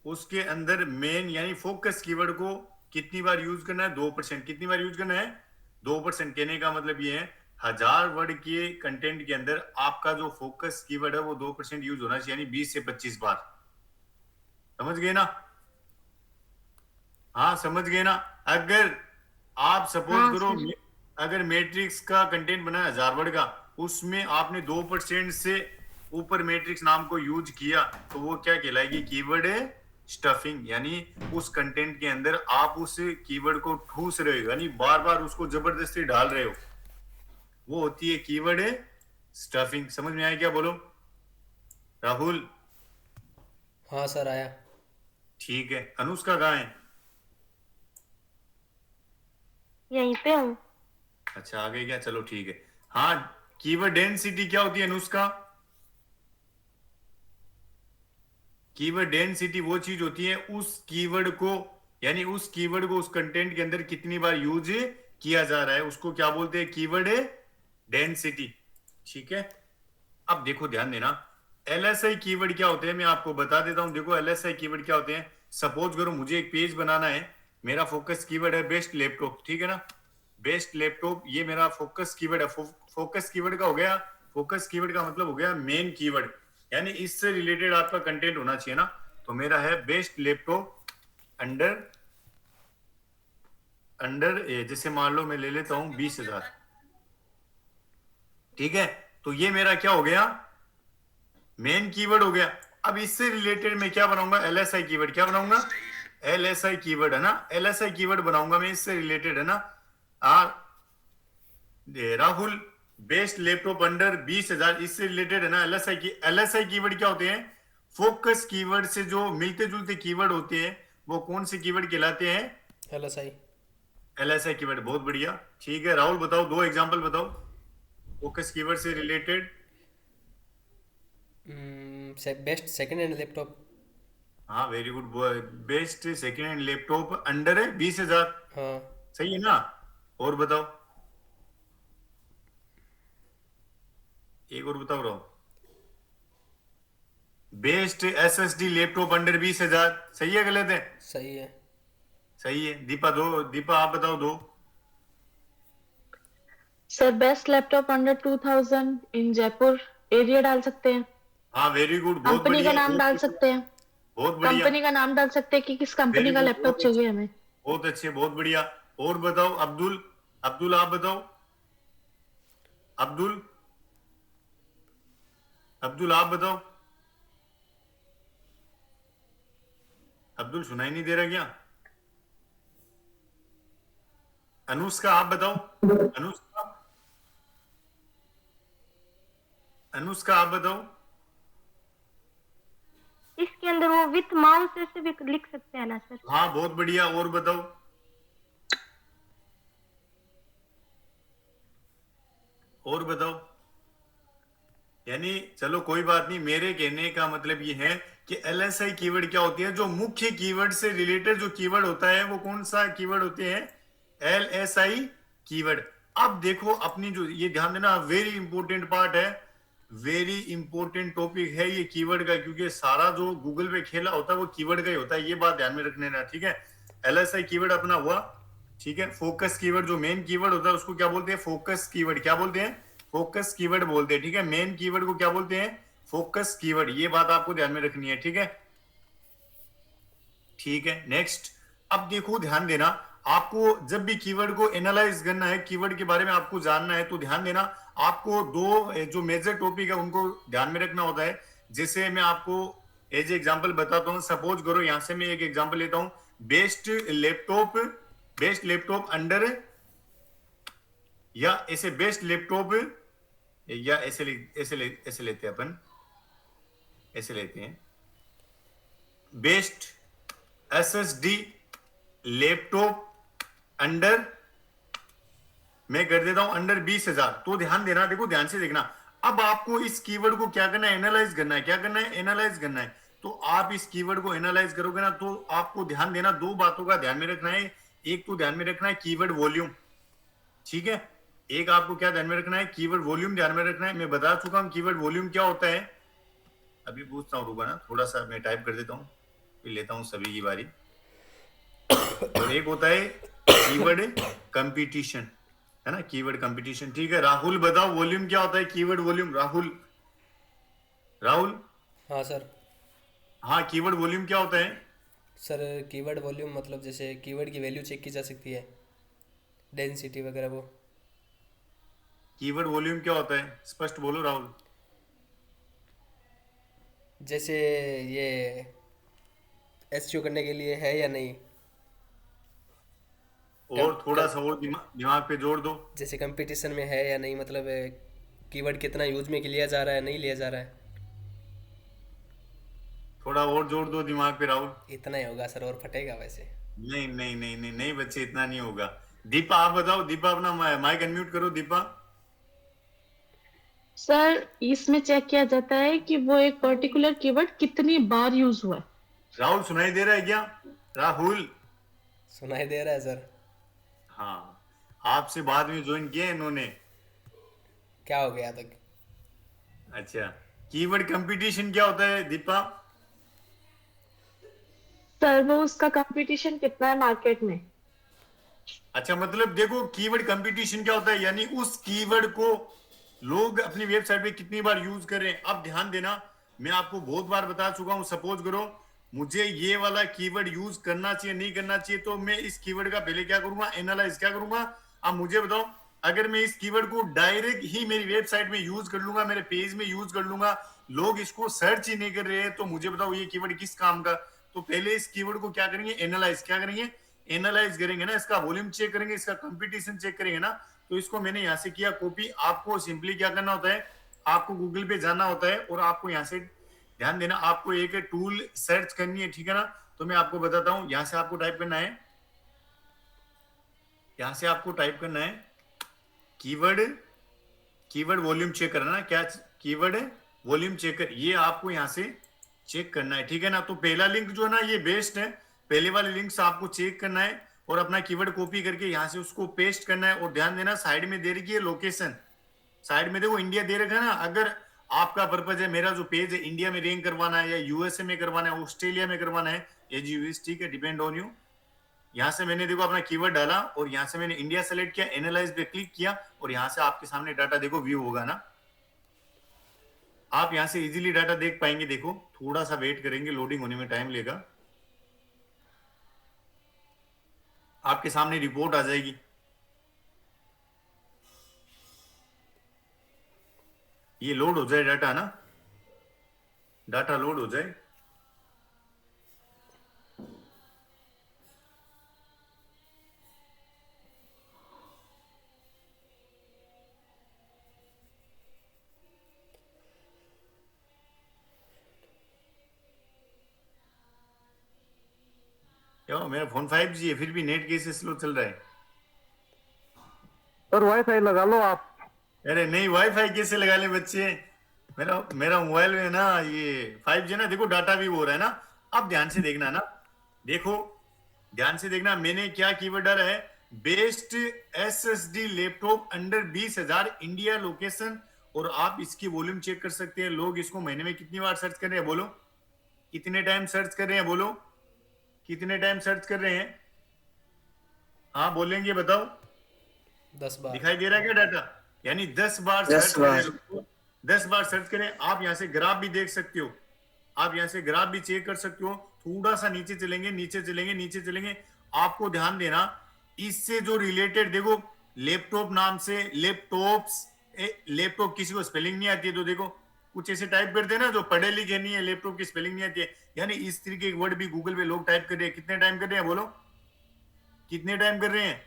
उसके अंदर मेन यानी फोकस कीवर्ड को कितनी बार यूज करना है? 2%। कितनी बार यूज करना है? 2%। कहने का मतलब ये है 1000 वर्ड के कंटेंट के अंदर आपका जो फोकस कीवर्ड है वो 2% यूज होना चाहिए, यानी 20 से 25 बार। समझ गए ना? हाँ समझ गए ना? अगर आप सपोज हाँ करो सर। अगर मैट्रिक्स का कंटेंट बना है 1000 वर्ड का, उसमें आपने 2% से ऊपर मैट्रिक्स नाम को यूज किया तो वो क्या कहलाएगी? Keyword stuffing. यानी उस कंटेंट के अंदर आप उस कीवर्ड को ठूस रहे हो, यानी बार बार उसको जबरदस्ती डाल रहे हो, वो होती है कीवर्ड स्टफिंग। समझ में आया क्या? बोलो राहुल। हाँ सर आया। ठीक है, अनुष्का कहाँ है? यहीं पे हूँ। अच्छा आ गए क्या? चलो ठीक है। हाँ, कीवर्ड डेंसिटी क्या होती है अनुष्का? कीवर्ड डेंसिटी वो चीज होती है उस कीवर्ड को, यानी उस कीवर्ड को उस कंटेंट के अंदर कितनी बार यूज किया जा रहा है, उसको क्या बोलते हैं? Keyword density. ठीक है, अब देखो ध्यान देना, एलएसआई कीवर्ड क्या होते हैं मैं आपको बता देता हूं। देखो एलएसआई कीवर्ड क्या होते हैं, सपोज करो मुझे एक पेज बनाना है, मेरा फोकस कीवर्ड है बेस्ट लैपटॉप, ठीक है ना? बेस्ट लैपटॉप ये मेरा फोकस कीवर्ड है। फोकस कीवर्ड का हो गया, फोकस कीवर्ड का मतलब हो गया मेन कीवर्ड, यानी इससे रिलेटेड आपका कंटेंट होना चाहिए ना। तो मेरा है बेस्ट लैपटॉप अंडर अंडर जैसे मान लो मैं ले लेता हूं 20,000, ठीक है? तो ये मेरा क्या हो गया? मेन कीवर्ड हो गया। अब इससे रिलेटेड मैं क्या बनाऊंगा? LSI keyword. क्या बनाऊंगा? एलएसआई कीवर्ड, है ना? एलएसआई कीवर्ड बनाऊंगा मैं, इससे रिलेटेड, है ना? आ, राहुल बेस्ट लैपटॉप अंडर 20,000 इससे रिलेटेड है ना एलएसआई की। एलएसआई कीवर्ड क्या होते हैं? फोकस कीवर्ड से जो मिलते जुलते कीवर्ड होते हैं वो कौन से कीवर्ड कहलाते हैं? LSI। LSI keyword. बहुत बढ़िया। ठीक है राहुल, बताओ दो एग्जांपल बताओ फोकस कीवर्ड से related. Best second hand laptop. हाँ very good. Best second hand laptop under है 20,000, हाँ। सही है ना? और बताओ, एक और बताओ Rahul. Best SSD laptop under 20,000, सही है गलत है? सही है। सही है। दीपा दो, दीपा आप बताओ दो। सर बेस्ट लैपटॉप अंडर 2000 इन जयपुर एरिया डाल सकते हैं। हाँ वेरी गुड, बहुत कंपनी का बढ़िया, नाम बहुत डाल बढ़िया, सकते हैं। बहुत बढ़िया। कंपनी का नाम डाल सकते हैं कि किस कंपनी वेरी का गुड, लैपटॉप बहुत अच्छे, चाहिए हमें। बहुत अच्छे, बहुत बढ़िया। और बताओ अब्दुल, अब्दुल आप बताओ। अब्दुल, अब्दुल आप बताओ। अब्दुल सुनाई नहीं दे रहा क्या? अनुष्का आप बताओ। अनुष्का, अनुष्का आप बताओ। इसके अंदर वो विथ माउस ऐसे भी लिख सकते हैं ना सर? हाँ बहुत बढ़िया। और बताओ, और बताओ। यानी चलो कोई बात नहीं, मेरे कहने का मतलब ये है कि एलएसआई कीवर्ड क्या होती है? जो मुख्य कीवर्ड से रिलेटेड जो कीवर्ड होता है वो कौन सा कीवर्ड होते हैं? LSI keyword. अब देखो अपनी जो, ये ध्यान देना, वेरी इंपॉर्टेंट पार्ट है, वेरी इंपॉर्टेंट टॉपिक है ये कीवर्ड का, क्योंकि सारा जो गूगल पे खेला होता है वो कीवर्ड का ही होता है, ये बात ध्यान में रखने ना, ठीक है? एलएसआई कीवर्ड अपना हुआ, ठीक है? फोकस कीवर्ड जो मेन कीवर्ड होता है उसको क्या बोलते हैं? Focus keyword. क्या बोलते हैं? फोकस कीवर्ड बोलते हैं, ठीक है? मेन कीवर्ड को क्या बोलते हैं? Focus keyword. ये बात आपको ध्यान में रखनी है, ठीक है? ठीक है, नेक्स्ट। अब देखो ध्यान देना, आपको जब भी कीवर्ड को एनालाइज करना है, कीवर्ड के बारे में आपको जानना है, तो ध्यान देना आपको दो जो मेजर टॉपिक है उनको ध्यान में रखना होता है। जैसे मैं आपको एज एग्जांपल बताता हूं, सपोज करो यहां से मैं एक एग्जांपल लेता हूं, best laptop, best laptop under, या ऐसे बेस्ट लैपटॉप, या ऐसे लेते हैं अपन, ऐसे लेते हैं बेस्ट एसएसडी लैपटॉप अंडर, मैं कर देता हूं अंडर 20,000। तो ध्यान देना, देखो ध्यान से देखना, अब आपको इस कीवर्ड को क्या करना है? एनालाइज करना है। क्या करना है? एनालाइज करना है। तो आप इस कीवर्ड को एनालाइज करोगे ना, तो आपको ध्यान देना, दो बातों का ध्यान में रखना है। एक तो ध्यान में रखना है कीवर्ड वॉल्यूम, ठीक है? एक आपको क्या ध्यान में रखना है? कीवर्ड वॉल्यूम ध्यान में रखना है। मैं बता चुका हूं कीवर्ड वॉल्यूम क्या होता है, अभी पूछता हूं, रुका ना थोड़ा सा मैं टाइप कर देता हूं, फिर लेता हूँ सभी की बारी। और एक होता है कीवर्ड कंपटीशन, है ना, कीवर्ड कंपटीशन। ठीक है, राहुल बताओ वॉल्यूम क्या होता है, कीवर्ड वॉल्यूम। राहुल, राहुल, हाँ सर। हाँ, कीवर्ड वॉल्यूम क्या होता है? सर कीवर्ड वॉल्यूम मतलब जैसे कीवर्ड की वैल्यू चेक की जा सकती है, डेंसिटी वगैरह वो। कीवर्ड वॉल्यूम क्या होता है, स्पष्ट बोलो राहुल। जैसे ये एसईओ करने के लिए है या नहीं। कम, और थोड़ा कम, सा और दिमाग पे जोर दो। जैसे कंपटीशन में है या नहीं, मतलब कीवर्ड कितना यूज में लिया जा रहा है, नहीं लिया जा रहा है। थोड़ा और जोर दो दिमाग पे राहुल। इतना ही होगा सर, और फटेगा वैसे। नहीं नहीं नहीं नहीं नहीं बच्चे, इतना नहीं होगा। दीपा आप बताओ, दीपा अपना माइक अनम्यूट करो दीपा। सर इसमें चेक किया जाता है कि वो एक पर्टिकुलर कीवर्ड कितनी बार यूज हुआ है। राहुल सुनाई दे रहा है क्या? राहुल, सुनाई दे रहा है सर। हाँ, आपसे बाद में ज्वाइन किया इन्होंने। क्या हो गया तक। अच्छा, कीवर्ड कंपटीशन क्या होता है दीपा? सर वो उसका कंपटीशन कितना है मार्केट में। अच्छा, मतलब देखो कीवर्ड कंपटीशन क्या होता है, यानी उस कीवर्ड को लोग अपनी वेबसाइट पे कितनी बार यूज कर रहे हैं। अब ध्यान देना, मैं आपको बहुत बार बता चुका हूं, सपोज करो मुझे ये वाला कीवर्ड यूज करना चाहिए नहीं करना चाहिए, तो मैं इस कीवर्ड का पहले क्या करूंगा, एनालाइज क्या करूंगा। अब मुझे बताओ, अगर मैं इस कीवर्ड को डायरेक्ट ही मेरी वेबसाइट में यूज कर लूंगा, मेरे पेज में यूज कर लूंगा, लोग इसको सर्च ही नहीं कर रहे हैं, तो मुझे बताओ ये कीवर्ड किस काम का। तो पहले इस कीवर्ड को क्या करेंगे, एनालाइज क्या करेंगे, एनालाइज करेंगे ना, इसका वॉल्यूम चेक करेंगे, इसका कंपटीशन चेक करेंगे ना। तो इसको मैंने यहां से किया कॉपी। आपको सिंपली क्या करना होता है, आपको गूगल पे जाना होता है और आपको यहां से ध्यान देना, आपको एक टूल सर्च करनी है, ठीक है ना। तो मैं आपको बताता हूं, यहां से आपको टाइप करना है, यहां से आपको टाइप करना है कीवर्ड, कीवर्ड वॉल्यूम चेक करना ना, क्या कीवर्ड वॉल्यूम चेकर, ये आपको यहां से चेक करना है, ठीक है ना। तो पहला लिंक जो है ना ये बेस्ट है, पहले वाले लिंक से आपको चेक करना है और अपना कीवर्ड कॉपी करके यहां से उसको पेस्ट करना है। और ध्यान देना, साइड में दे रखी है लोकेशन, साइड में देखो इंडिया दे रखा है ना। अगर आपका पर्पज है, मेरा जो पेज है इंडिया में रैंक करवाना है या यूएसए में करवाना है, ऑस्ट्रेलिया में करवाना है, एज यू विश, ठीक है, डिपेंड ऑन यू। यहां से मैंने देखो अपना कीवर्ड डाला और यहां से मैंने इंडिया सेलेक्ट किया, एनालाइज पे क्लिक किया और यहां से आपके सामने डाटा देखो व्यू होगा ना, आप यहां से इजीली डाटा देख पाएंगे। देखो थोड़ा सा वेट करेंगे, लोडिंग होने में टाइम लेगा, आपके सामने रिपोर्ट आ जाएगी। ये लोड हो जाए डाटा ना, डाटा लोड हो जाए। क्या मेरा फोन 5G है फिर भी नेट कैसे स्लो चल रहा है? सर वाईफाई लगा लो आप। अरे नहीं, वाईफाई कैसे लगा ले बच्चे, मेरा मेरा मोबाइल में ना ये 5G ना, देखो डाटा भी हो रहा है ना। अब ध्यान से देखना ना, देखो ध्यान से देखना, मैंने क्या कीवर्ड डाला है, best SSD laptop under 20,000 India location. और आप इसकी वॉल्यूम चेक कर सकते हैं, लोग इसको महीने में कितनी बार सर्च कर रहे हैं, बोलो कितने टाइम सर्च कर रहे हैं, बोलो कितने टाइम सर्च कर रहे हैं, हाँ बोलेंगे बताओ। 10 बार। दिखाई दे रहा है क्या डाटा, यानी 10 बार सर्च करें, 10 बार सर्च करें। आप यहां से ग्राफ भी देख सकते हो, आप यहां से ग्राफ भी चेक कर सकते हो। थोड़ा सा नीचे चलेंगे, नीचे चलेंगे, नीचे चलेंगे, आपको ध्यान देना इससे जो रिलेटेड देखो, लैपटॉप नाम से लैपटॉप्स, लैपटॉप किसी को स्पेलिंग नहीं आती है तो देखो कुछ ऐसे टाइप करते हैं ना, जो पढ़े लिखे नहीं है, लैपटॉप की स्पेलिंग नहीं आती है, यानी इस तरीके के वर्ड भी गूगल पे लोग टाइप कर रहे हैं। कितने टाइम कर रहे हैं, बोलो कितने टाइम कर रहे हैं?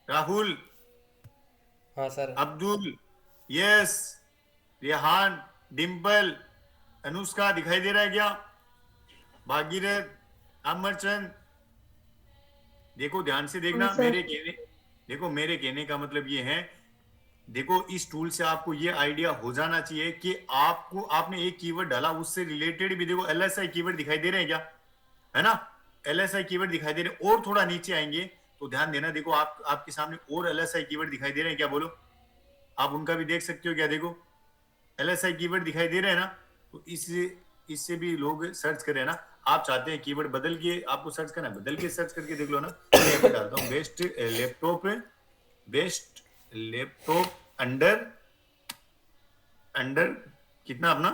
राहुल, हाँ सर। अब्दुल, यस, रेहान, डिम्पल, अनुष्का, दिखाई दे रहा है क्या? भागीरथ, अमरचंद, देखो ध्यान से देखना, हाँ, सर। देखो मेरे कहने का मतलब ये है, देखो इस टूल से आपको ये आइडिया हो जाना चाहिए कि आपको, आपने एक कीवर्ड डाला उससे रिलेटेड भी देखो LSI कीवर्ड दिखाई दे रहे हैं क्या, है ना, LSI कीवर्ड दिखाई दे रहे हैं। और थोड़ा नीचे आएंगे तो ध्यान देना, देखो आपके सामने और LSI कीवर्ड दिखाई दे रहे हैं क्या, बोलो आप उनका भी देख सकते हो क्या, देखो LSI कीवर्ड दिखाई दे रहे हैं ना। तो इस इससे भी लोग सर्च करें ना। आप चाहते हैं कीवर्ड बदल के आपको सर्च करना है, बदल के सर्च करके देख लो ना। मैं यहाँ पे डालता हूँ बेस्ट लैपटॉप अंडर अंडर कितना अपना,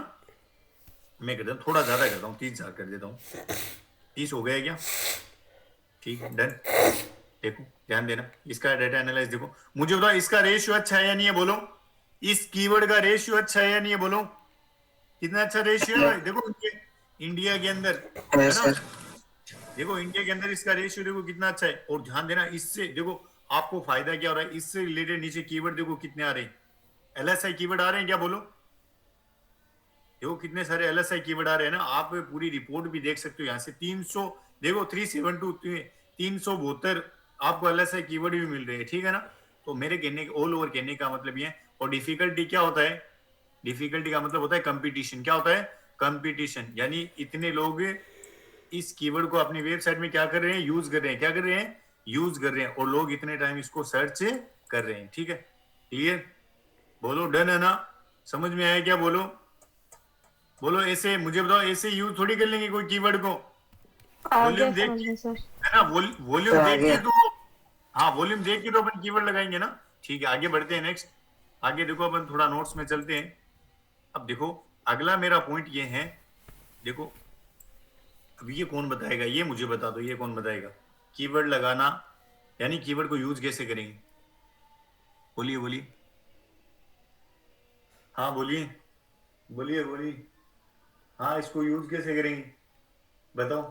मैं करता हूँ थोड़ा ज्यादा करता हूँ, 30,000 कर देता हूँ। 30 हो गया क्या? ठीक, डन। देखो ध्यान देना, इसका डाटा एनालाइज देखो, मुझे बताओ इसका रेशियो अच्छा है या नहीं है, बोलो। इस कीवर्ड का रेशियो अच्छा है या नहीं है, बोलो। कितना अच्छा रेशियो है भाई, देखो इंडिया के अंदर, है ना। देखो इंडिया के अंदर इसका रेशियो देखो कितना अच्छा है। और ध्यान देना, इससे देखो आपको फायदा क्या हो रहा है, इससे रिलेटेड नीचे कीवर्ड देखो कितने आ रहे हैं। एलएसआई कीवर्ड आ रहे हैं क्या, बोलो। देखो कितने सारे एलएसआई कीवर्ड आ रहे हैं ना। आप पूरी रिपोर्ट भी देख सकते हो यहाँ से। 300 देखो 372 372 आपको एलएसआई कीवर्ड भी मिल रहे हैं, ठीक है ना। तो मेरे कहने ऑल ओवर कहने का मतलब ये है। और डिफिकल्टी क्या होता है, डिफिकल्टी का मतलब होता है कंपटीशन। क्या होता है, कंपटीशन, यानी इतने लोग इस कीवर्ड को अपनी वेबसाइट में क्या कर रहे हैं, यूज कर रहे हैं। क्या कर रहे हैं, यूज कर रहे हैं। और लोग इतने टाइम इसको सर्च कर रहे हैं, ठीक है। क्लियर, बोलो डन है ना, समझ में आया क्या, बोलो। बोलो ऐसे, मुझे बताओ ऐसे यूज थोड़ी कर लेंगे कोई कीवर्ड को। आ गया वॉल्यूम देख समझ के, में सर। है ना, वॉल्यूम देख के तो, हाँ वॉल्यूम देख के तो अपन कीवर्ड लगाएंगे ना। ठीक है, आगे बढ़ते हैं नेक्स्ट। आगे देखो अपन थोड़ा नोट्स में चलते हैं। अब देखो अगला मेरा पॉइंट ये है, देखो अब ये कौन बताएगा, ये मुझे बता दो, ये कौन बताएगा। कीवर्ड लगाना यानी कीवर्ड को यूज कैसे करेंगे, बोलिए बोलिए। हाँ बोलिए बोलिए बोलिए। हाँ इसको यूज कैसे करेंगे बताओ।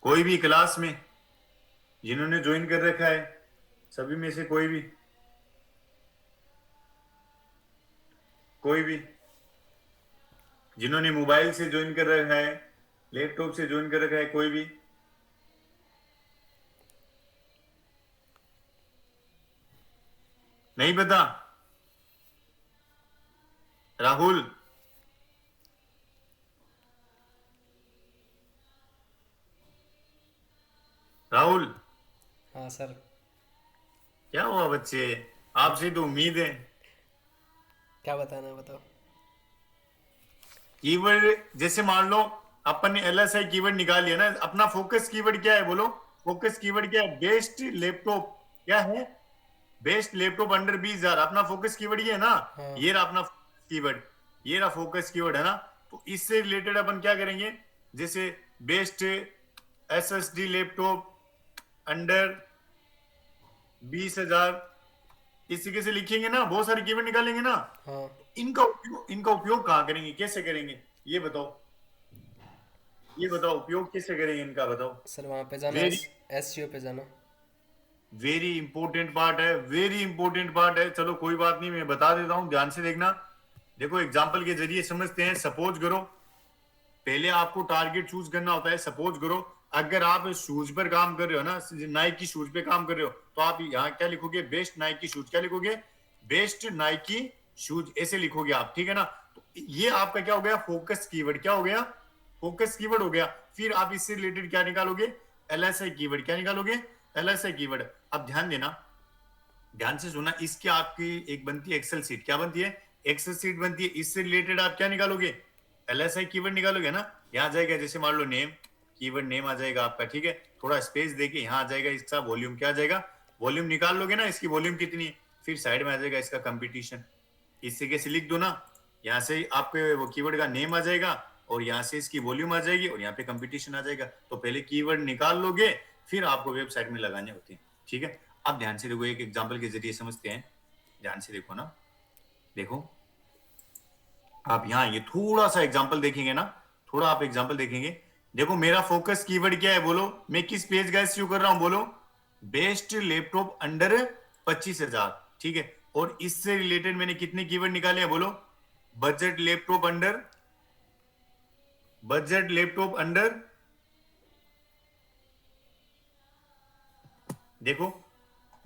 कोई भी क्लास में जिन्होंने ज्वाइन कर रखा है, सभी में से कोई भी, कोई भी जिन्होंने मोबाइल से ज्वाइन कर रखा है, लैपटॉप से ज्वाइन कर रखा है, कोई भी। नहीं पता, राहुल। राहुल हाँ सर। क्या हुआ बच्चे, आपसे तो उम्मीद है। क्या बताना है बताओ। कीवर्ड जैसे मान लो अपन ने एलएसआई कीवर्ड निकाल लिया ना, अपना फोकस कीवर्ड क्या है, बोलो। फोकस कीवर्ड क्या है, बेस्ट लैपटॉप। क्या है, बेस्ट लैपटॉप अंडर 20,000, अपना फोकस कीवर्ड ये है ना। हाँ। ये रहा अपना कीवर्ड, ये रहा फोकस कीवर्ड, है ना। तो इससे रिलेटेड अपन क्या करेंगे, जैसे बेस्ट एसएसडी लैपटॉप अंडर 20,000, इस तरीके से लिखेंगे ना, बहुत सारे कीवर्ड निकालेंगे ना। हाँ इनका उपयोग कहाँ करेंगे, कैसे करेंगे, ये बताओ। ये बताओ उपयोग कैसे करेंगे इनका, बताओ। सर, वहाँ पे जाना, वेरी एसईओ पे जाना। वेरी इंपॉर्टेंट पार्ट है, वेरी इंपॉर्टेंट पार्ट है। चलो कोई बात नहीं, मैं बता देता हूं, ध्यान से देखना। देखो एग्जाम्पल के जरिए समझते हैं। सपोज करो, पहले आपको टारगेट चूज करना होता है। सपोज करो अगर आप शूज पर काम कर रहे हो ना, नाइकी शूज पे काम कर रहे हो, तो आप यहाँ क्या लिखोगे, बेस्ट नाइकी शूज। क्या लिखोगे, बेस्ट नाइकी शूज, ऐसे लिखोगे आप, ठीक है ना। तो ये आपका क्या हो गया, फोकस कीवर्ड। क्या हो गया, फोकस कीवर्ड हो गया। फिर आप इससे रिलेटेड क्या निकालोगे, एलएसआई कीवर्ड। क्या निकालोगे, एलएसआई कीवर्ड। अब ध्यान देना, ध्यान से सुना, इसकी आपकी एक बनती है एक्सेल सीट। क्या बनती है, एक्सेल सीट बनती है। इससे रिलेटेड आप क्या निकालोगे, एलएसआई कीवर्ड निकालोगे ना। यहाँ जाएगा, जैसे मान लो नेम, कीवर्ड नेम आ जाएगा आपका, ठीक है। थोड़ा स्पेस देके यहाँ आ जाएगा इसका वॉल्यूम। क्या आ जाएगा, वॉल्यूम निकाल लोगे ना, इसकी वॉल्यूम कितनी है। फिर साइड में आ जाएगा इसका कंपटीशन। इस तरीके से लिख दो ना, यहाँ से आपके वो कीवर्ड का नेम आ जाएगा, और यहाँ से इसकी वॉल्यूम आ जाएगी, और यहाँ पे कंपटीशन आ जाएगा। तो पहले कीवर्ड निकाल लोगे, फिर आपको वेबसाइट में लगाने होते हैं, ठीक है। अब ध्यान से देखो, एक एग्जांपल के जरिए समझते हैं। ध्यान से देखो ना, देखो आप यहाँ ये थोड़ा सा एग्जांपल देखेंगे ना, थोड़ा आप एग्जांपल देखेंगे। देखो मेरा फोकस कीवर्ड क्या है, बोलो। मैं किस पेज का एसईओ कर रहा हूं, बोलो। बेस्ट लैपटॉप अंडर 25,000, ठीक है। और इससे रिलेटेड मैंने कितने कीवर्ड निकाले हैं, बोलो। Budget laptop under, budget laptop under, देखो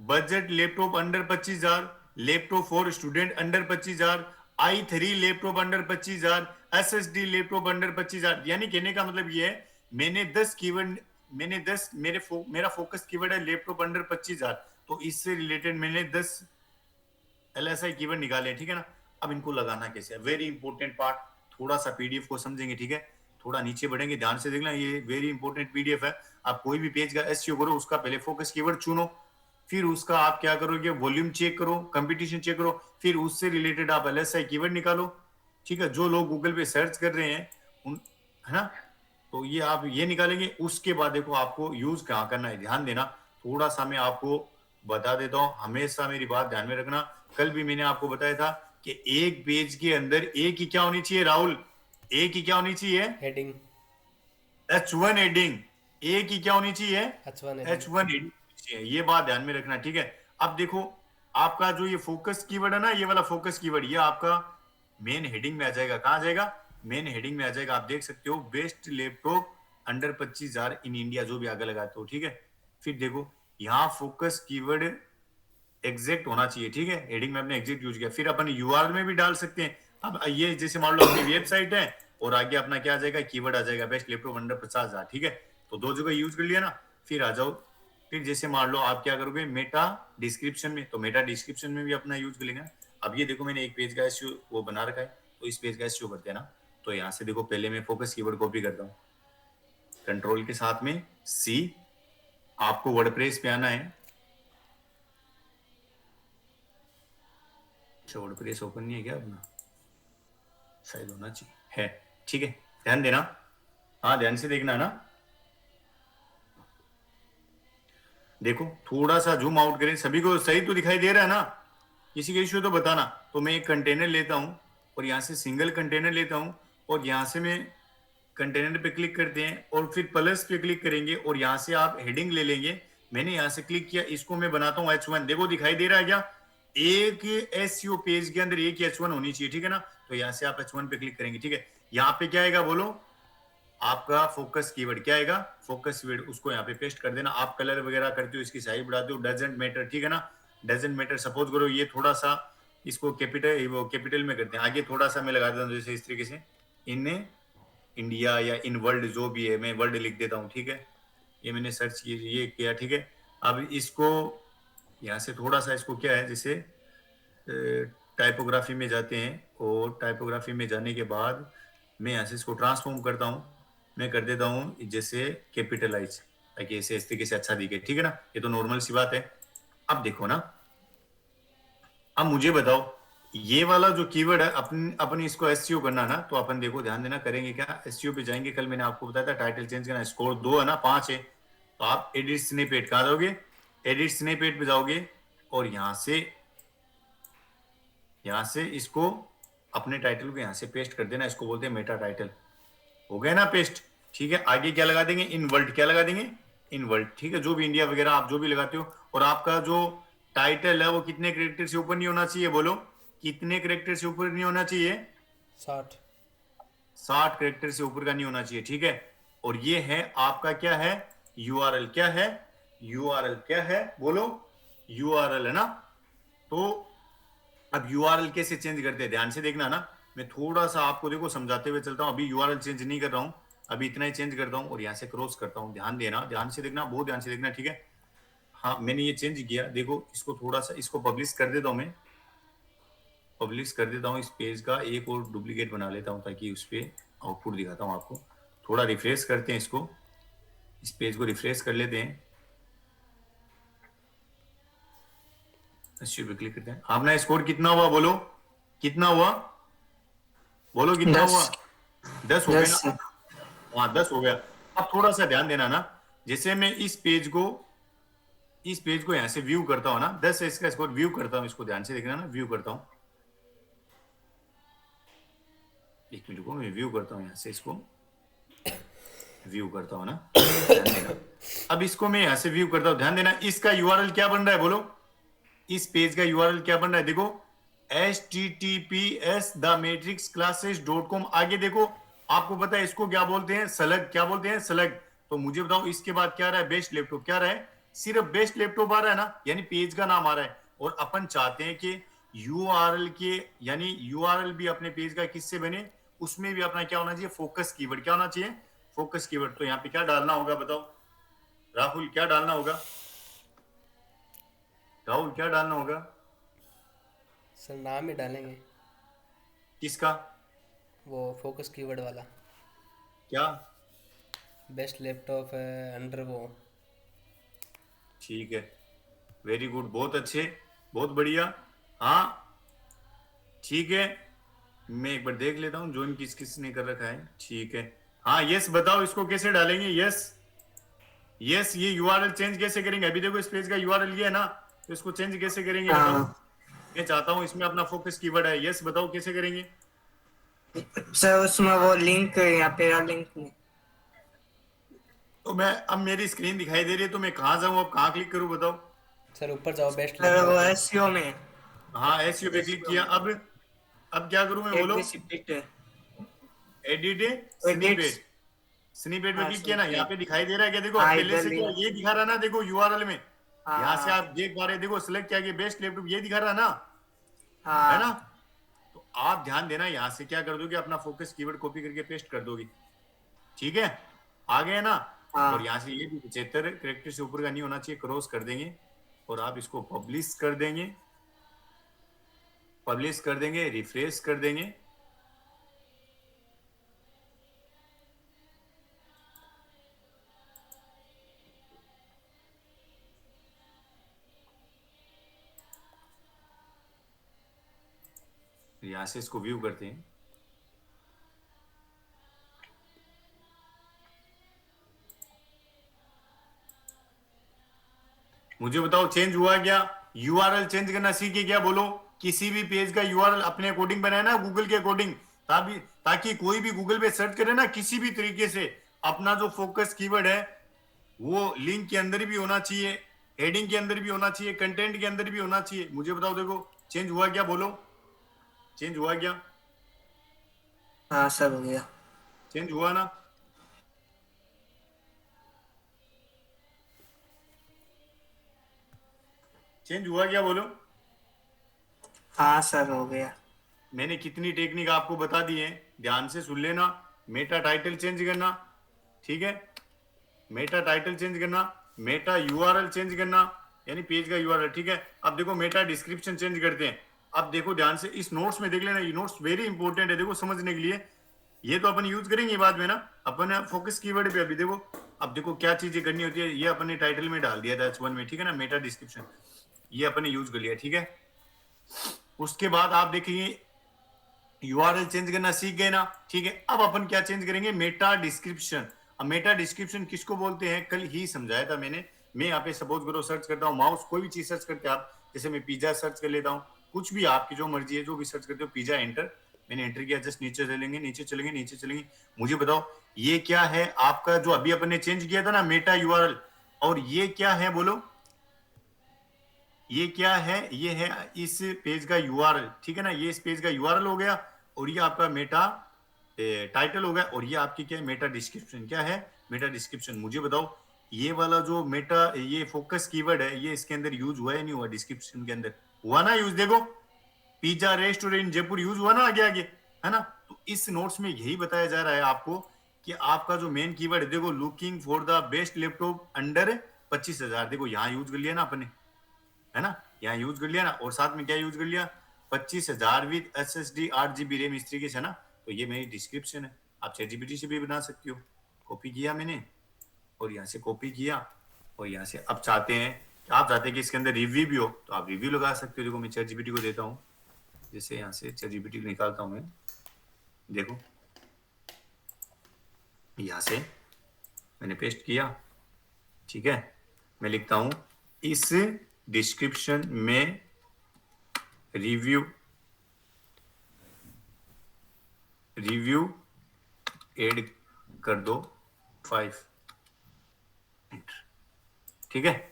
budget laptop under 25,000, laptop for student under 25,000, i3 laptop under 25,000, SSD laptop under 25,000। यानी कहने का मतलब ये है, मैंने 10 कीवर्ड, मैंने 10 मेरा फोकस कीवर्ड है लैपटॉप अंडर 25,000, तो इससे रिलेटेड मैंने 10 एलएसआई कीवर्ड निकाले, ठीक है ना। अब इनको लगाना कैसे है, वेरी इंपॉर्टेंट पार्ट। थोड़ा सा पीडीएफ को समझेंगे, ठीक है, थोड़ा नीचे बढ़ेंगे, ध्यान से देखना, ये वेरी इंपॉर्टेंट पीडीएफ है। आप कोई भी पेज का एसईओ करो, उसका पहले फोकस कीवर्ड चुनो, फिर उसका आप क्या करोगे, वॉल्यूम चेक करो, कंपटीशन चेक करो, फिर उससे रिलेटेड आप एलएसआई कीवर्ड निकालो, ठीक है, जो लोग गूगल पे सर्च कर रहे हैं उन, है ना, तो ये आप ये निकालेंगे। उसके बाद देखो आपको यूज कहाँ करना है, ध्यान देना, थोड़ा सा मैं आपको बता देता हूँ, हमेशा मेरी बात ध्यान में रखना। कल भी मैंने आपको बताया था कि एक पेज के अंदर एक ही क्या होनी चाहिए राहुल, एक ही क्या होनी चाहिए, हेडिंग, H1 हेडिंग, एक ही क्या होनी चाहिए, H1 हेडिंग। H1 हेडिंग चाहिए, ये बात ध्यान में रखना, ठीक है। अब देखो आपका जो ये फोकस कीवर्ड है ना, ये वाला फोकस कीवर्ड, ये आपका मेन हेडिंग में आ जाएगा। कहाँ आ जाएगा, मेन हेडिंग में आ जाएगा। आप देख सकते हो best laptop under 25,000 in India, जो भी आगे लगाते हो, ठीक है। फिर देखो यहाँ फोकस कीवर्ड एग्जैक्ट होना चाहिए, ठीक है, हेडिंग में आपने एग्जैक्ट यूज किया। फिर अपन यूआरएल में भी डाल सकते हैं। अब ये जैसे मान लो अपनी वेबसाइट है और आगे अपना क्या आ जाएगा, कीवर्ड आ जाएगा बेस्ट लैपटॉप अंडर 50,000, ठीक है, तो दो जगह यूज कर लिया ना। फिर आ जाओ, फिर जैसे मान लो आप क्या करोगे मेटा डिस्क्रिप्शन में, तो मेटा डिस्क्रिप्शन में भी अपना यूज कर लेंगे। अब ये देखो मैंने एक पेज का एसईओ वो बना रखा है, तो इस पेज का एसईओ करते हैं ना, तो यहाँ से देखो पहले मैं फोकस कीवर्ड कॉपी करता हूँ, कंट्रोल के साथ में सी, आपको वर्डप्रेस पे आना है। अच्छा वर्डप्रेस ओपन नहीं है क्या अपना, शायद होना चाहिए, है, ठीक है, ध्यान देना, हाँ ध्यान से देखना ना। देखो थोड़ा सा जूम आउट करें, सभी को सही तो दिखाई दे रहा है ना, किसी का इश्यू तो बताना। तो मैं एक कंटेनर लेता हूं और यहाँ से सिंगल कंटेनर लेता हूं और यहाँ से मैं कंटेनर पे क्लिक करते हैं और फिर प्लस पे क्लिक करेंगे और यहाँ से आप हेडिंग ले लेंगे। मैंने यहाँ से क्लिक किया, इसको मैं बनाता हूँ H1, देखो दिखाई दे रहा है क्या, एक एसईओ पेज के अंदर एक H1 होनी चाहिए, ठीक है ना। तो यहाँ से आप H1 पे क्लिक करेंगे, ठीक है। यहाँ पे क्या आएगा बोलो, आपका फोकस कीवर्ड क्या आएगा, फोकस कीवर्ड, उसको यहाँ पे पेस्ट कर देना। आप कलर वगैरह करते हो, इसकी साइज बढ़ाते हो, डजेंट मैटर, ठीक है ना, डजेंट मैटर। सपोज करो ये थोड़ा सा इसको कैपिटल, वो कैपिटल में करते हैं, आगे थोड़ा सा मैं लगा देता हूँ जैसे इस तरीके से, इन इंडिया या इन वर्ल्ड जो भी है, मैं वर्ल्ड लिख देता हूँ, ठीक है, ये मैंने सर्च किया, ये किया, ठीक है। अब इसको यहाँ से थोड़ा सा इसको क्या है, जैसे टाइपोग्राफी में जाते हैं और टाइपोग्राफी में जाने के बाद मैं यहाँ से इसको ट्रांसफॉर्म करता हूँ, मैं कर देता हूँ जैसे कैपिटलाइज, ताकि ऐसे इस तरीके से अच्छा दिखे, ठीक है ना, ये तो नॉर्मल सी बात है। अब देखो ना, अब मुझे बताओ ये वाला जो कीवर्ड है अपन इसको एसईओ करना ना, तो अपन देखो ध्यान देना करेंगे क्या, एसईओ पे जाएंगे, कल मैंने आपको बताया था टाइटल चेंज करना, स्कोर 2 है ना 5 है, तो आप एडिट स्निपेट कहाँ जाओगे, एडिट स्निपेट पे जाओगे और यहाँ से इसको अपने टाइटल को यहाँ से पेस्ट कर देना, इसको बोलते हैं मेटा टाइटल, हो गया ना पेस्ट, ठीक है। आगे क्या लगा देंगे, इन वर्ल्ड, क्या लगा देंगे, इन वर्ल्ड, ठीक है, जो भी इंडिया वगैरह आप जो भी लगाते हो। और आपका जो टाइटल है वो कितने कैरेक्टर से ऊपर नहीं होना चाहिए, बोलो कितने कैरेक्टर से ऊपर नहीं होना चाहिए, 60। 60 कैरेक्टर से ऊपर का नहीं होना चाहिए, ठीक है। और ये है आपका क्या है, यूआरएल, क्या है, यूआरएल क्या है, बोलो यूआरएल है ना। तो अब यूआरएल कैसे चेंज करते हैं, ध्यान से देखना ना, मैं थोड़ा सा आपको देखो समझाते हुए चलता हूं। अभी यूआरएल चेंज नहीं कर रहा हूं, अभी इतना ही चेंज करता हूं और यहाँ से क्रॉस करता हूं, ध्यान देना, ध्यान से देखना, बहुत ध्यान से देखना, ठीक है। हाँ मैंने ये चेंज किया, देखो इसको थोड़ा सा इसको पब्लिश कर देता हूं, मैं पब्लिश कर देता हूँ, इस पेज का एक और डुप्लीकेट बना लेता हूँ ताकि उस पर आउटपुट दिखाता हूँ आपको। थोड़ा रिफ्रेश करते हैं इसको, इस पेज को रिफ्रेश कर लेते हैं, पे क्लिक करते हैं। आपने स्कोर कितना हुआ, बोलो कितना हुआ, बोलो कितना हुआ, 10 हो गया ना, हाँ 10 हो गया। अब थोड़ा सा ध्यान देना ना, जैसे मैं इस पेज को यहाँ से व्यू करता हूँ ना, 10 है इसका स्कोर, व्यू करता हूँ, इसको ध्यान से देखना ना, व्यू करता हूँ, एक मिनट को मैं व्यू करता हूँ, यहाँ से इसको व्यू करता हूँ ना, ध्यान देना। अब इसको मैं यहाँ से व्यू करता हूँ, ध्यान देना, इसका यूआरएल क्या बन रहा है, बोलो इस पेज का यूआरएल क्या बन रहा है, देखो https://thematrixclasses.com। आगे देखो आपको पता है इसको क्या बोलते हैं, सलग, क्या बोलते हैं, सलग। तो मुझे बताओ इसके बाद क्या रहा है, बेस्ट लैपटॉप, क्या रहा है, सिर्फ बेस्ट लैपटॉप आ रहा है ना, यानी पेज का नाम आ रहा है। और अपन चाहते हैं कि यूआरएल के, यानी यूआरएल भी अपने पेज का किससे बने, उसमें भी अपना क्या होना चाहिए, फोकस कीवर्ड, क्या होना चाहिए, फोकस कीवर्ड। तो यहाँ पे क्या डालना होगा बताओ राहुल, क्या डालना होगा, राहुल क्या डालना होगा, सर नाम ही डालेंगे। किसका? वो फोकस कीवर्ड वाला। क्या? बेस्ट लैपटॉप अंडर वो। ठीक है, वेरी गुड, बहुत अच्छे, बहुत बढ़िया। हाँ ठीक है, मैं एक बार देख लेता हूँ ज्वाइन किस किस ने कर रखा है। ठीक है, हाँ यस बताओ इसको कैसे डालेंगे। यस यस, ये यूआरएल चेंज कैसे करेंगे? अभी देखो इस पेज का यूआरएल ये है ना, तो इसको चेंज कैसे करेंगे बताओ। हाँ मैं चाहता हूँ इसमें अपना फोकस कीवर्ड है। यस बताओ कैसे करेंगे। सर, उसमें वो लिंक या पेरा लिंक नहीं। तो मैं अब मेरी स्क्रीन दिखाई दे रही है, तो मैं कहाँ जाऊँ, अब कहाँ क्लिक करूँ बताओ। सर ऊपर जाओ बेस्ट सर वो लैपटॉप। एसईओ में, हाँ एसईओ पे क्लिक एसईओ किया। में अब क्या करूँ मैं, बोलो। एग्जिबिट है, एडिट एडिट्स। स्निपेट, स्निपेट में हाँ क्लिक किया ना, यहाँ स्निपेट। पे दिखाई दे रहा है क्या? देखो हाँ पहले इधर से क्या लिंक। ये दिखा रहा ना, देखो यूआरएल में, यहाँ से आप हाँ देख पा रहे, देखो सिलेक्ट किया गया बेस्ट लैपटॉप, ये दिखा रहा ना, है ना। हाँ तो आप ध्यान देना, यहाँ से क्या कर दोगे, अपना फोकस कीवर्ड कॉपी करके पेस्ट कर दोगे। ठीक है, आ गए ना। और हाँ यहाँ से ये भी 75 कैरेक्टर से ऊपर का नहीं होना चाहिए, क्रॉस कर देंगे और आप इसको पब्लिश कर देंगे, रिफ्रेश कर देंगे। यहां से इसको व्यू करते हैं। मुझे बताओ चेंज हुआ क्या? यूआरएल चेंज करना सीखे क्या? बोलो। किसी भी पेज का यूआरएल अपने अकॉर्डिंग बनाया ना, गूगल के अकॉर्डिंग, ताकि कोई भी गूगल पे सर्च करे ना, किसी भी तरीके से अपना जो फोकस कीवर्ड है वो लिंक के अंदर भी होना चाहिए, हेडिंग के अंदर भी होना चाहिए, कंटेंट के अंदर भी होना चाहिए। मुझे बताओ, देखो चेंज हुआ क्या? बोलो, चेंज हुआ क्या? हाँ सर, हो गया। चेंज हुआ ना? चेंज हुआ क्या? बोलो। हाँ सर, हो गया। मैंने कितनी टेक्निक आपको बता दी है, ध्यान से सुन लेना। मेटा टाइटल चेंज करना, ठीक है, मेटा टाइटल चेंज करना, मेटा यूआरएल चेंज करना, यानी पेज का यूआरएल। ठीक है, अब देखो मेटा डिस्क्रिप्शन चेंज करते हैं। अब देखो ध्यान से इस नोट्स में देख लेना, ये नोट्स वेरी इंपॉर्टेंट है, देखो समझने के लिए। ये तो अपन यूज करेंगे बाद में ना, अपन फोकस कीवर्ड पे। अभी देखो, अब देखो क्या चीजें करनी होती है, ये अपन ने टाइटल में डाल दिया था H1 में, ठीक है ना, मेटा डिस्क्रिप्शन, ये अपन ने यूज कर लिया। ठीक है, उसके बाद आप देखेंगे यूआरएल चेंज करना सीख गए ना। ठीक है, अब अपन क्या चेंज करेंगे, मेटा डिस्क्रिप्शन। अब मेटा डिस्क्रिप्शन किसको बोलते हैं, कल ही समझाया था मैंने। मैं यहाँ पे सपोज करो सर्च करता हूँ, माउस कोई भी चीज सर्च करते हैं आप, जैसे मैं पिज्जा सर्च कर लेता हूँ, कुछ भी आपकी जो मर्जी है, जो भी सर्च करते हो, पिज्जा एंटर, मैंने एंटर किया, जस्ट नीचे चलेंगे, नीचे चलेंगे, नीचे चलेंगे। मुझे बताओ ये क्या है आपका, जो अभी अपन ने चेंज किया था ना, मेटा यूआरएल, और ये क्या है बोलो, ये क्या है, ये है इस पेज का यूआरएल। ठीक है ना, ये इस पेज का यूआरएल हो गया, और ये आपका मेटा टाइटल हो गया, और ये आपकी क्या है, मेटा डिस्क्रिप्शन। क्या है, मेटा डिस्क्रिप्शन। मुझे बताओ ये वाला जो मेटा, ये फोकस कीवर्ड है, ये इसके अंदर यूज हुआ है नहीं हुआ? डिस्क्रिप्शन के अंदर हुआ ना यूज, देखो पिज्जा रेस्टोरेंट जयपुर यूज हुआ ना, आगे आगे, है ना। तो इस नोट्स में यही बताया जा रहा है आपको कि आपका जो मेन कीवर्ड है, देखो looking for the best laptop under 25,000, देखो यहाँ यूज कर लिया ना अपने, है ना, यहाँ यूज कर लिया ना। और साथ में क्या यूज कर लिया, 25,000 विद SSD 8 GB रैम, इस तरीके से ना। तो ये मेरी डिस्क्रिप्शन है, आप ChatGPT से भी बना सकते हो। कॉपी किया मैंने, और यहाँ से कॉपी किया, और यहाँ से अब चाहते हैं, आप चाहते हैं कि इसके अंदर रिव्यू भी हो, तो आप रिव्यू लगा सकते हो। देखो मैं ChatGPT को देता हूँ, जैसे यहाँ से ChatGPT को निकालता हूँ मैं, देखो यहाँ से मैंने पेस्ट किया। ठीक है, मैं लिखता हूँ इस डिस्क्रिप्शन में रिव्यू ऐड कर दो 5। ठीक है,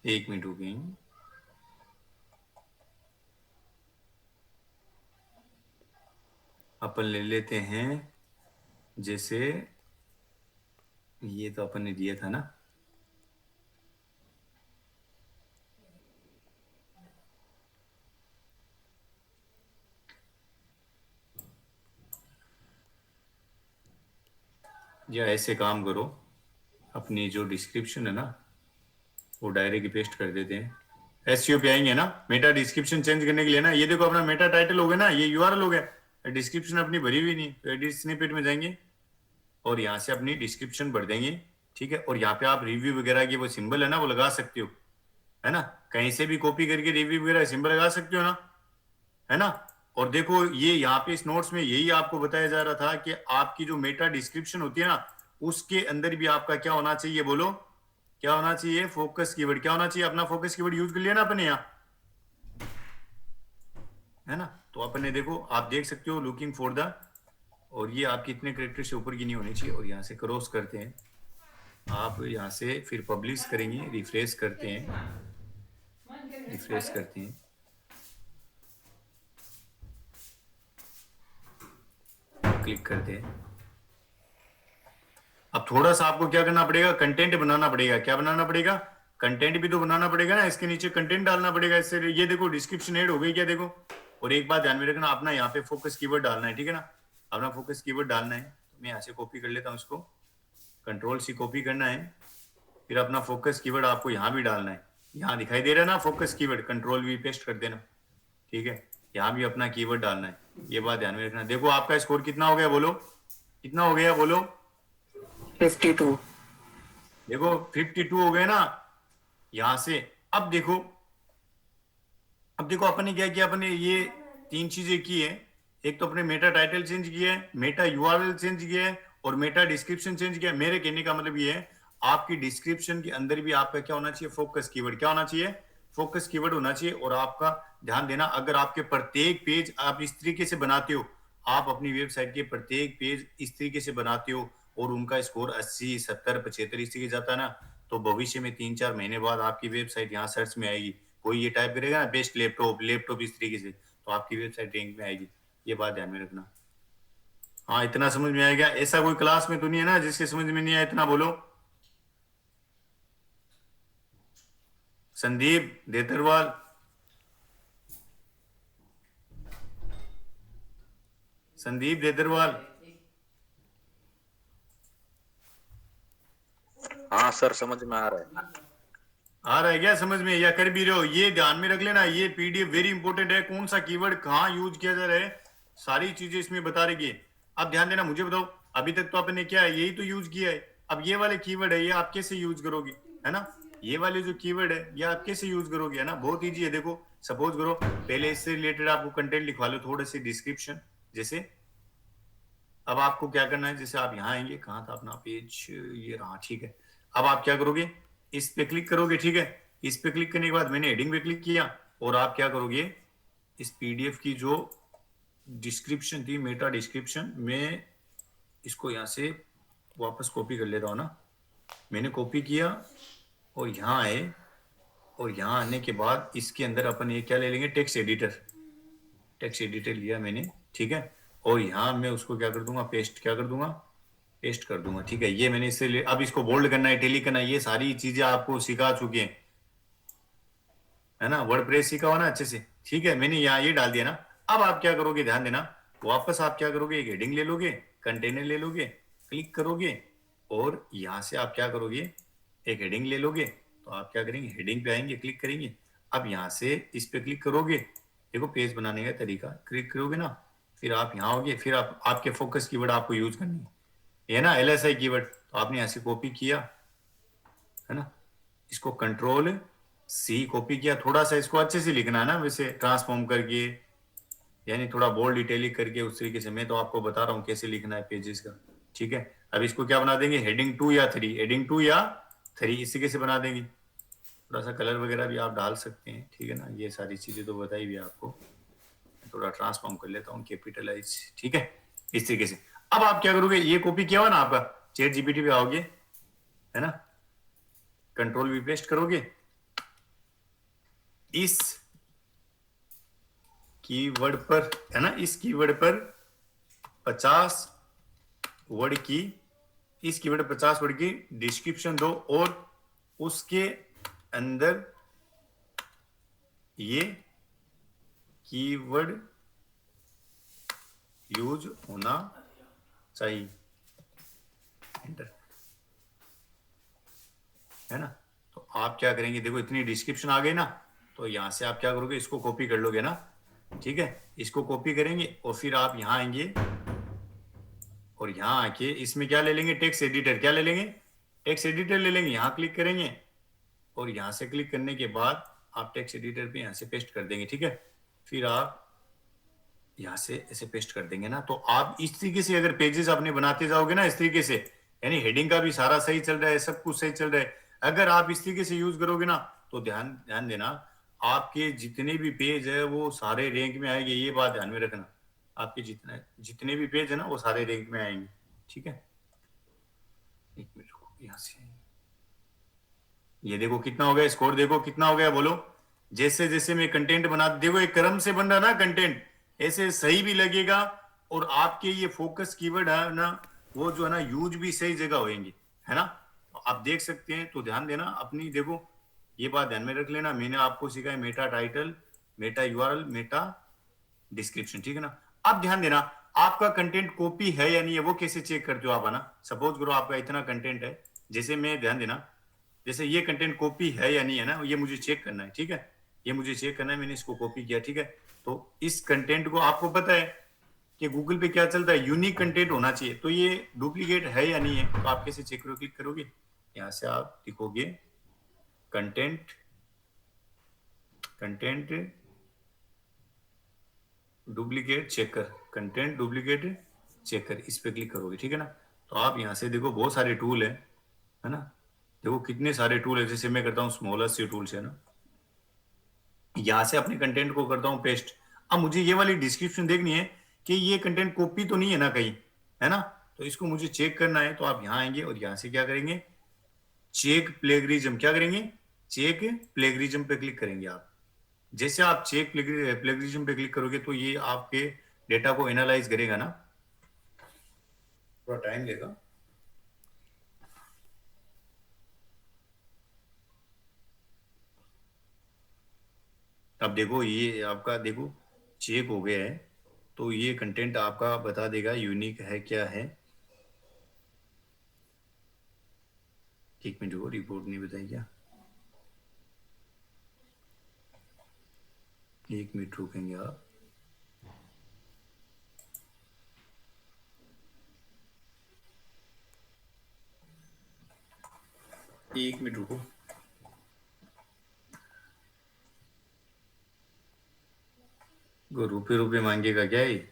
एक मिनट रुकिए। अब अपन ले लेते हैं, जैसे ये तो अपन ने दिया था ना, या ऐसे काम करो, अपनी जो डिस्क्रिप्शन है ना वो डायरेक्ट पेस्ट कर देते हैं। एसईओ पे आएंगे ना, मेटा डिस्क्रिप्शन चेंज करने के लिए ना, ये देखो अपना मेटा टाइटल हो गया ना, ये यूआरएल हो गया, डिस्क्रिप्शन अपनी भरी हुई नहीं, तो एडिट स्निपेट में जाएंगे और यहाँ से अपनी डिस्क्रिप्शन भर देंगे, ठीक है। और यहाँ पे आप रिव्यू वगैरह की वो सिंबल है ना वो लगा सकते हो, है ना, कहीं से भी कॉपी करके रिव्यू वगैरह सिंबल लगा सकते हो ना, है ना। और देखो ये यहाँ पे इस नोट्स में यही आपको बताया जा रहा था कि आपकी जो मेटा डिस्क्रिप्शन होती है ना उसके अंदर भी आपका क्या होना चाहिए, बोलो क्या होना चाहिए, फोकस कीवर्ड क्या होना चाहिए, अपना फोकस कीवर्ड यूज कर लिया ना अपने यहाँ, है ना। तो अपने देखो आप देख सकते हो लुकिंग फॉर द, और ये आपकी इतने कैरेक्टर से ऊपर की नहीं होनी चाहिए, और यहाँ से क्रॉस करते हैं आप, यहाँ से फिर पब्लिश करेंगे, रिफ्रेश करते हैं, रिफ्रेश करते हैं, क्लिक करते हैं। अब थोड़ा सा आपको क्या करना पड़ेगा, कंटेंट बनाना पड़ेगा, क्या बनाना पड़ेगा, कंटेंट भी तो बनाना पड़ेगा ना, इसके नीचे कंटेंट डालना पड़ेगा। इससे ये देखो डिस्क्रिप्शन ऐड हो गई क्या, देखो। और एक बात ध्यान में रखना, अपना यहाँ पे फोकस कीवर्ड डालना है, ठीक है ना, अपना फोकस कीवर्ड डालना है। तो मैं यहाँ से कॉपी कर लेता हूँ इसको, कंट्रोल सी कॉपी करना है, फिर अपना फोकस कीवर्ड आपको यहाँ भी डालना है, यहाँ दिखाई दे रहा है ना फोकस कीवर्ड, कंट्रोल भी पेस्ट कर देना, ठीक है। यहाँ भी अपना कीवर्ड डालना है, ये बात ध्यान में रखना। देखो आपका स्कोर कितना हो गया, बोलो कितना हो गया, बोलो 52। देखो 52 हो गए ना यहां से। अब देखो अपन ने क्या किया, अपन ने ये 3 चीजें की है, एक तो अपने मेटा टाइटल चेंज किया है, मेटा यूआरएल चेंज किया है, और मेटा डिस्क्रिप्शन चेंज किया है। मेरे कहने का मतलब ये है आपकी डिस्क्रिप्शन के अंदर भी आपका क्या होना चाहिए, फोकस कीवर्ड, क्या होना चाहिए, फोकस कीवर्ड होना चाहिए। और आपका ध्यान देना, अगर आपके प्रत्येक पेज आप इस तरीके से बनाते हो, आप अपनी वेबसाइट के प्रत्येक पेज इस तरीके से बनाते हो और उनका स्कोर 80, 70, 75 इस तरीके जाता है ना, तो भविष्य में 3-4 महीने बाद आपकी वेबसाइट यहाँ सर्च में आएगी, कोई ये टाइप करेगा ना बेस्ट लैपटॉप इस तरीके से, तो आपकी वेबसाइट रैंक में आएगी। ये बात ध्यान में रखना। हाँ इतना समझ में आएगा, ऐसा कोई क्लास में तो नहीं है ना जिसके समझ में नहीं आया, इतना बोलो। संदीप देतरवाल, संदीप देतरवाल, हाँ सर समझ में आ रहा है। आ रहा है क्या समझ में, या कर भी रहे हो, ये ध्यान में रख लेना, ये पीडीएफ वेरी इंपॉर्टेंट है, कौन सा कीवर्ड कहाँ यूज किया जा रहा है, सारी चीजें इसमें बता रही है। अब ध्यान देना, मुझे बताओ अभी तक तो आपने क्या है, यही तो यूज किया है। अब ये वाले कीवर्ड है, ये आप कैसे यूज करोगे, है ना, ये वाले जो कीवर्ड है ये आप कैसे यूज करोगे, है ना, बहुत ईजी है। देखो सपोज करो पहले इससे रिलेटेड आपको कंटेंट लिखवा लो, थोड़े से डिस्क्रिप्शन जैसे। अब आपको क्या करना है, जैसे आप यहाँ आएंगे, कहाँ था अपना पेज, ये रहा, ठीक है। अब आप क्या करोगे, इस पे क्लिक करोगे, ठीक है। इस पे क्लिक करने के बाद मैंने हेडिंग पे क्लिक किया, और आप क्या करोगे, इस पीडीएफ की जो डिस्क्रिप्शन थी, मेटा डिस्क्रिप्शन, मैं इसको यहाँ से वापस कॉपी कर लेता हूँ ना, मैंने कॉपी किया और यहाँ आए, और यहाँ आने के बाद इसके अंदर अपन ये क्या ले लेंगे, टेक्स्ट एडिटर लिया मैंने, ठीक है। और यहाँ मैं उसको क्या कर दूंगा, पेस्ट क्या कर दूंगा, पेस्ट कर दूंगा, ठीक है। ये मैंने इससे अब इसको बोल्ड करना है, इटैलिक करना है, ये सारी चीजें आपको सिखा चुके हैं, है ना, वर्डप्रेस सीखा हुआ ना अच्छे से, ठीक है। मैंने यहाँ ये डाल दिया ना। अब आप क्या करोगे, ध्यान देना, वापस आप क्या करोगे, एक हेडिंग ले लोगे, कंटेनर ले लोगे, क्लिक करोगे, और यहाँ से आप क्या करोगे, एक हेडिंग ले लोगे, तो आप क्या करेंगे, हेडिंग पे आएंगे, क्लिक करेंगे। अब यहाँ से इस पे क्लिक करोगे, देखो पेज बनाने का तरीका, क्लिक करोगे ना, फिर आप यहाँ होगे, फिर आप आपके फोकस कीवर्ड आपको यूज करनी है ना, LSI कीवर्ड, तो आपने यहाँ से कॉपी किया, है ना, इसको कंट्रोल C कॉपी किया, थोड़ा सा इसको अच्छे से लिखना है ना, वैसे ट्रांसफॉर्म करके, यानी थोड़ा बोल्ड इटैलिक करके, उस तरीके से। मैं तो आपको बता रहा हूँ कैसे लिखना है पेजेस का, ठीक है। अब इसको क्या बना देंगे, हेडिंग 2 या 3, हेडिंग 2 या 3 इसी कैसे बना देंगे। थोड़ा सा कलर वगैरह भी आप डाल सकते हैं, ठीक है ना, ये सारी चीजें तो बताई भी आपको। थोड़ा ट्रांसफॉर्म कर लेता हूँ, कैपिटलाइज, ठीक है, इस तरीके से। अब आप क्या करोगे, ये कॉपी किया हुआ ना आपका, चैट जीपीटी पे आओगे, है ना, कंट्रोल वी पेस्ट करोगे, इस कीवर्ड पर, है ना, इस कीवर्ड पर 50 वर्ड की, इस कीवर्ड 50 वर्ड की डिस्क्रिप्शन दो और उसके अंदर ये कीवर्ड यूज होना चाहिए, एंटर, है ना। तो आप क्या करेंगे, देखो इतनी डिस्क्रिप्शन आ गई ना, तो यहां से आप क्या करोगे, इसको कॉपी कर लोगे ना, ठीक है। इसको कॉपी करेंगे और फिर आप यहां आएंगे और यहां आके इसमें क्या ले लेंगे, टेक्स्ट एडिटर, क्या ले लेंगे, टेक्स्ट एडिटर ले लेंगे। यहां क्लिक करेंगे और यहां से क्लिक करने के बाद आप टेक्स्ट एडिटर पे यहां से पेस्ट कर देंगे, ठीक है। फिर आप यहां से ऐसे पेस्ट कर देंगे ना, तो आप इस तरीके से अगर पेजेस अपने बनाते जाओगे ना, इस तरीके से, यानी हेडिंग का भी सारा सही चल रहा है, सब कुछ सही चल रहा है, अगर आप इस तरीके से यूज करोगे ना, तो ध्यान ध्यान देना, आपके जितने भी पेज है वो सारे रैंक में आएंगे, ये बात ध्यान में रखना। आपके जितने भी पेज है ना वो सारे रैंक में आएंगे, ठीक है। एक मिनट रुको, यहां से ये देखो कितना हो गया स्कोर, देखो कितना हो गया, बोलो। जैसे जैसे मैं कंटेंट बना, देखो एक क्रम से बन रहा ना कंटेंट, ऐसे सही भी लगेगा और आपके ये फोकस कीवर्ड है ना, वो जो है ना यूज भी सही जगह होंगे, है ना। आप देख सकते हैं, तो ध्यान देना अपनी, देखो ये बात ध्यान में रख लेना, मैंने आपको सिखाया Meta title, Meta URL, Meta description, ठीक है ना। अब ध्यान देना, आपका कंटेंट कॉपी है या नहीं है, वो कैसे चेक करते हो आप, है ना। सपोज करो आपका इतना कंटेंट है, जैसे मैं, ध्यान देना, जैसे ये कंटेंट कॉपी है या नहीं है ना, ये मुझे चेक करना है, ठीक है। ये मुझे चेक करना है, मैंने इसको कॉपी किया, ठीक है। तो इस कंटेंट को, आपको पता है कि गूगल पे क्या चलता है, यूनिक कंटेंट होना चाहिए, तो ये डुप्लीकेट है या नहीं है, तो आप कैसे चेक करोगे, क्लिक करोगे, यहां से आप लिखोगे content, content duplicate checker, content duplicate checker, इस पे क्लिक करोगे, ठीक है ना। तो आप यहां से देखो बहुत सारे टूल है ना, देखो कितने सारे टूल है, जैसे मैं करता हूँ स्मॉलेस्ट से टूल्स है ना, यहां से अपने कंटेंट को करता हूं पेस्ट। अब मुझे ये वाली डिस्क्रिप्शन देखनी है कि ये कंटेंट कॉपी तो नहीं है ना कहीं, है ना, तो इसको मुझे चेक करना है, तो आप यहां आएंगे और यहां से क्या करेंगे, चेक प्लेगरिज्म, क्या करेंगे, चेक प्लेगरिज्म पे क्लिक करेंगे आप। जैसे आप चेक प्लेगरिज्म पे क्लिक करोगे तो ये आपके डेटा को एनालाइज करेगा ना, थोड़ा टाइम लेगा। अब देखो ये आपका, देखो चेक हो गया है, तो ये कंटेंट आपका बता देगा यूनिक है क्या है। एक मिनट को, रिपोर्ट नहीं बताई क्या, एक मिनट रुकेंगे आप। एक मिनट रुको, रुपए रुपए मांगेगा क्या ये,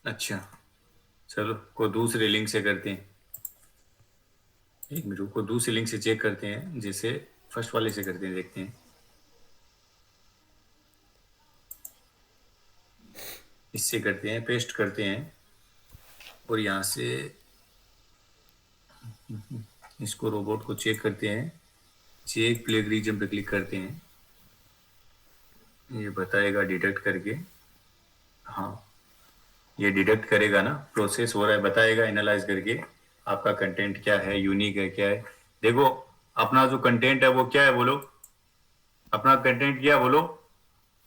अच्छा चलो को दूसरे लिंक से करते हैं, एक मिनट को दूसरे लिंक से चेक करते हैं, जैसे फर्स्ट वाले से करते हैं, देखते हैं। इससे करते हैं, पेस्ट करते हैं और यहाँ से इसको रोबोट को चेक करते हैं, चेक प्लेगरिज्म पे क्लिक करते हैं, ये बताएगा डिटेक्ट करके, हाँ ये डिटेक्ट करेगा ना, प्रोसेस हो रहा है, बताएगा एनालाइज करके आपका कंटेंट क्या है, यूनिक है क्या है। देखो अपना जो कंटेंट है वो क्या है, बोलो अपना कंटेंट क्या, बोलो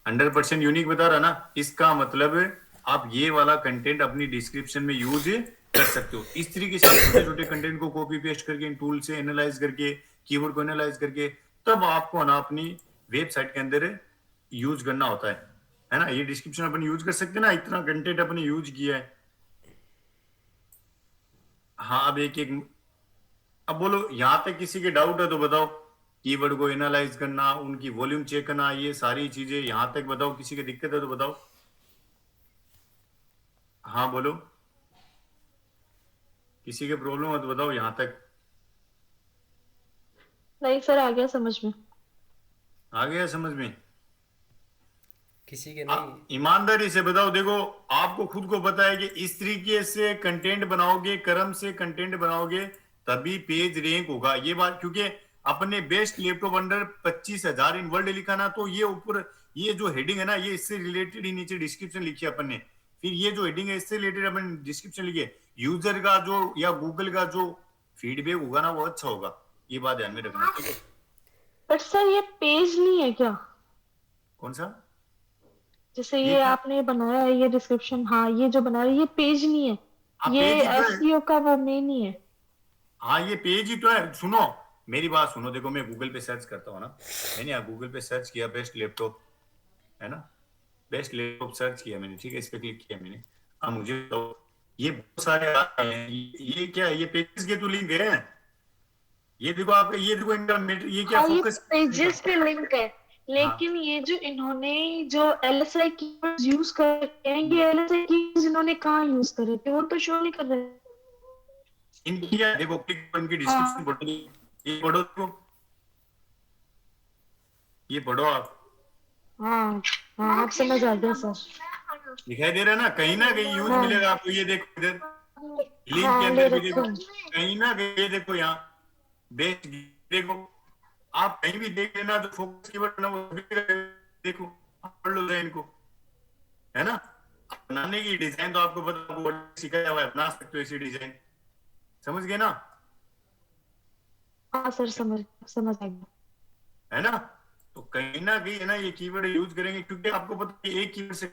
100% यूनिक बता रहा ना, इसका मतलब आप ये वाला कंटेंट अपनी डिस्क्रिप्शन में यूज कर सकते हो। इस तरीके से छोटे छोटे कंटेंट को कॉपी पेस्ट करके, इन टूल से एनालाइज करके, कीवर्ड को एनालाइज करके, तब आपको ना अपनी वेबसाइट के अंदर यूज करना होता है ना। ये डिस्क्रिप्शन अपन यूज कर सकते हैं ना, इतना कंटेंट अपने यूज किया है। हाँ अब एक एक, अब बोलो यहां तक किसी के डाउट है तो बताओ, कीवर्ड को एनालाइज करना, उनकी वॉल्यूम चेक करना, ये सारी चीजें यहां तक बताओ, किसी की दिक्कत है तो बताओ, हाँ बोलो, किसी के प्रॉब्लम है तो बताओ यहां तक। नहीं सर, आ गया समझ में। आ गया समझ में, किसी के आप नहीं। ईमानदारी से बताओ, देखो आपको खुद को पता है कि इस तरीके से कंटेंट बनाओगे, क्रम से कंटेंट बनाओगे, तभी पेज रैंक होगा, ये बात, क्योंकि अपने best laptop under 25,000 in world लिखा ना, तो ये ऊपर ये जो हेडिंग है ना, ये इससे रिलेटेड ही नीचे डिस्क्रिप्शन लिखी है अपन ने। फिर ये जो हेडिंग है इससे रिलेटेड अपन डिस्क्रिप्शन लिखे, यूजर का जो या गूगल का जो फीडबैक होगा ना वो अच्छा होगा, ये बात ध्यान में रखना, ठीक है। बट सर ये पेज नहीं है क्या? कौन सा? जैसे ये ये क्या? आपने बनाया है ये डिस्क्रिप्शन, हाँ ये जो बना रहे ये पेज नहीं है, हाँ, ये पेज ही तो है। एसईओ का वो मेन ही है। हाँ ये पेज ही तो है। सुनो मेरी बात सुनो, देखो मैं गूगल पे सर्च करता हूँ ना, मैंने यहाँ गूगल पे सर्च किया बेस्ट लैपटॉप, है ना, बेस्ट लैपटॉप सर्च किया मैंने, ठीक है, इस पे क्लिक किया मैंने। अब मुझे तो ये बहुत सारे आ रहे हैं, ये क्या है, ये पेजेस के तो लिंक है, ये देखो आप, ये देखो इनका ये क्या हाँ ये फोकस। पेजेस पे लिंक है, लेकिन ये जो इन्होंने जो एलएसआई कीवर्ड्स यूज कर रखे हैं, ये एलएसआई कीवर्ड्स इन्होंने कहाँ यूज करे थे वो तो शो नहीं कर रहे। इनकी क्या देखो, क्लिक इनकी डिस्क्रिप्शन पढ़ो, ये पढ़ो, देखो ये पढ़ो आप, हाँ हाँ अब समझ आ गया सर। दिखाई दे रहा है ना कहीं यूज हाँ। मिलेगा आपको, ये देखो इधर लिंक के हाँ ले अंदर भी रखे देखो, हैं। कहीं ना कहीं ये देखो यहाँ बेस्ट, देखो आप कहीं भी देख लेना तो फोकस कीवर्ड ना वो देखो, आप पढ़ लो इनको, है ना। बनाने की डिजाइन तो आपको पता, आपको सिखाया हुआ है, बना सकते हो ऐसी डिजाइन, समझ गए ना, हाँ सर समझ समझ आ गया। है ना। तो कहीं ना कहीं है ना ये कीवर्ड यूज करेंगे, क्योंकि आपको पता है एक कीवर्ड से